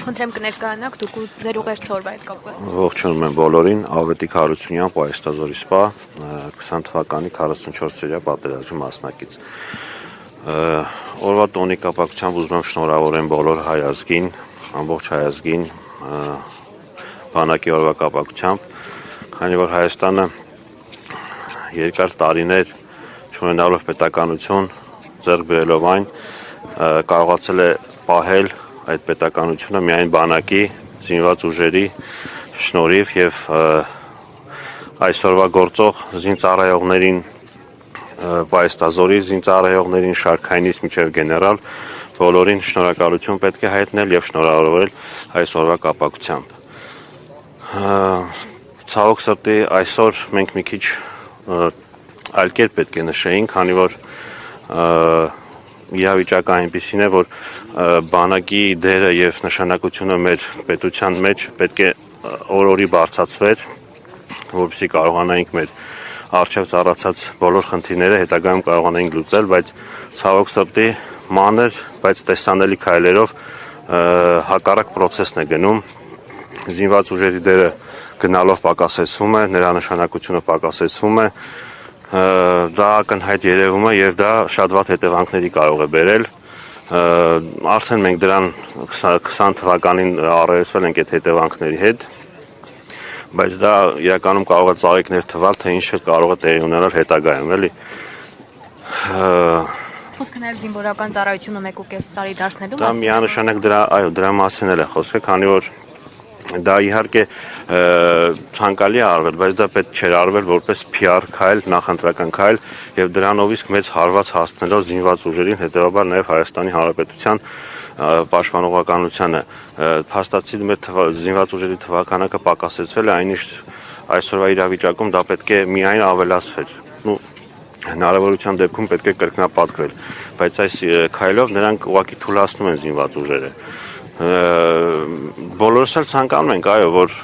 Խնդրեմ կներկայանաք դուք ու ձեր ուղերձորվա հետ կապված։ Ողջունում եմ բոլորին, Ավետիք Հարությունյան, Պայստազորի սպա, 20 թվականի 44-օրյա պատերազմի մասնակից։ Օրվա տոնի կապակցությամբ ուզում եմ շնորհավորեմ բոլոր հայ ազգին, ամբողջ հայ ազգին բանակի օրվա կապակցությամբ, քանի որ Հայաստանը երկար տարիներ չունենալով պետականություն, ձեռք բերելով այն, կարողացել է պահել այդ պետականությունը միայն բանակի, զինված ուժերի շնորհիվ եւ այսօրվա գործող զինծառայողներին, Պայստազորի զինծառայողներին, շարքայինից մինչև գեներալ, բոլորին շնորհակալություն պետք է հայտնել եւ շնորհավորել այսօրվա կապակցությամբ։ Ցավոք սրտի այսօր մենք մի քիչ այլ կերպ պետք է նշեինք, քանի որ իրավիճակը այնպիսին է, որ բանակի դերը եւ նշանակությունը մեր պետության մեջ պետք է օր-օրի բարձրացվեր, որպեսզի կարողանայինք մեր առջև ծառացած բոլոր խնդիրները հետագայում կարողանայինք լուծել, բայց ցավոք սրտի մանր, բայց տեսանելի քայլերով հակառակ process-ն է գնում, զինված ուժերի դերը գնալով պակասեցվում է, նրա նշանակությունը պակասեցվում է, դա ակնհայտ երևում է եւ դա շատ վատ հետևանքների կարող է բերել։ Արդեն մենք դրան 20 թվականին առերեսվել ենք այդ հետևանքների հետ, բայց դա իրականում կարող է ծաղիկներ թվալ, թե ինչ կարող է տեղի ունենալ հետագայում, էլի։ Խոսքը նաև զինվորական ծառայությունը 1.5 տարի դարձնելու մասին։ Դա միանշանակ դրա մասին էլ է խոսքը, քանի որ դա իհարկե ցանկալի է արվել, բայց դա պետք չէր արվել որպես PR քայլ, նախընտրական քայլ եւ դրանով իսկ մեծ հարված հասցնելով զինված ուժերին, հետեւաբար նաեւ Հայաստանի Հանրապետության պաշտպանողականությանը։ Փաստացի մեր զինված ուժերի թվականակը պակասեցվել է, այնիշ այսօրվա իրավիճակում դա պետք է միայն ավելացվեր։ Հնարավորության դեպքում պետք է կրկնապատկվել, բայց այս քայլով նրանք ուղղակի թուլացնում են զինված ուժերը։ Բոլորս էլ ցանկանում ենք, այո, որ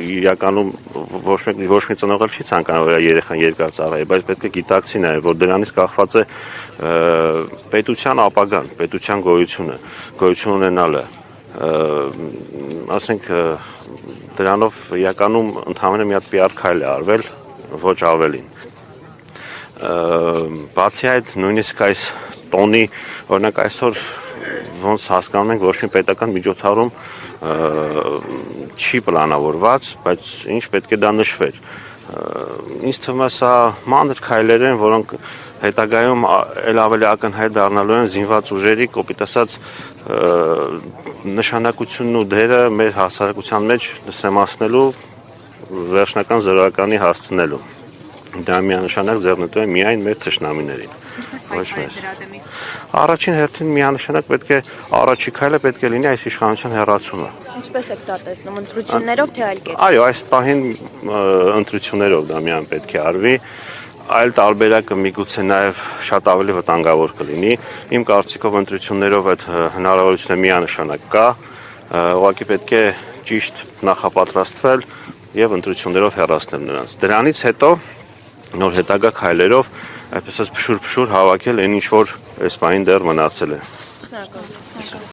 իրականում ոչ մի ծնող չի ցանկանում, որ երեխան երկար ծառայի, բայց պետք է գիտակցի նաև, որ դրանից կախված է պետության ապագան, պետության գոյություն ունենալը, ասենք դրանով իրականում ընդհանրապես մի հատ PR քայլ է արվել, ոչ ավելին։ Բացի այդ, նույնիսկ այս տոնի, օրինակ այսօր ոնց հասկանում ենք, ոչ մի պետական միջոցառում չի պլանավորված, բայց ինչ պետք է դա նշվեր։ Ինձ թվում է սա մանր քայլեր են, որոնք հետագայում էլ ավելի ակնհայտ դառնալու են զինված ուժերի, կոպիտ ասած, նշանակությունն ու դերը մեր հասարակության մեջ նսեմացնելու, վերջնական զրոյականի հասցնելու։ Դա միանշանակ ձեռնտու է միայն մեր թշնամիներին։ Առաջին հերթին միանշանակ պետք է առաջի քայլը պետք է լինի այս իշխանության հեռացումը։ Ինչպես եք դա տեսնում, ընտրություններով թե այլ կերպ։ Այո, այս պահին ընտրություններով դա միայն պետք է արվի, այլ տարբերակը միգուցե նաև շատ ավելի վտանգավոր կլինի։ Իմ կարծիքով ընտրություններով այդ հնարավորությունը միանշանակ կա, ուղղակի պետք է ճիշտ նախապատրաստվել եւ ընտրություններով հեռացնել նրանց։ Դրանից հետո նոր հետագա քայլերով այսպես փշուր հավաքել այն ինչ որ այս պահին դեռ մնացել է։